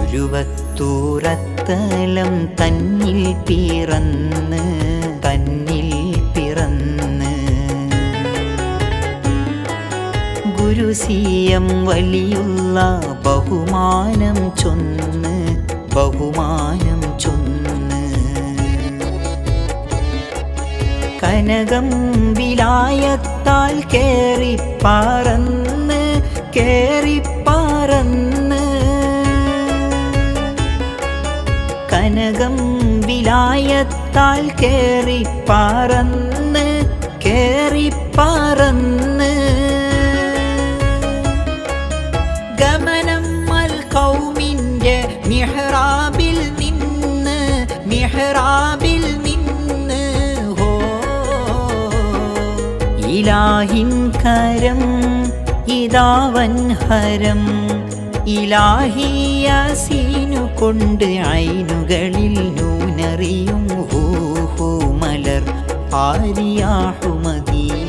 ഉരുവത്തൂറത്തലം തന്നിൽ പിറന്ന് ഗുരുസിയം വലിയുള്ള ബഹുമാനം ചൊന്ന് കനകം വിലായത്താൽ കേറിപ്പാറന്ന് കനകം വിലായത്താൽ കേറിപ്പാറന്ന് ഗമനം അൽ ഖൗമിൻ്റെ മിഹ്റാബിൽ നിന്ന് ഹോ ഇലാഹിൻ കരം ഇതാവൻ ഹരം ഇലാഹി യാസീനു കൊണ്ട് ഐനുകളിൽ നൂനറിയും ഹൂ മലർ ആരിയാഹു മദീന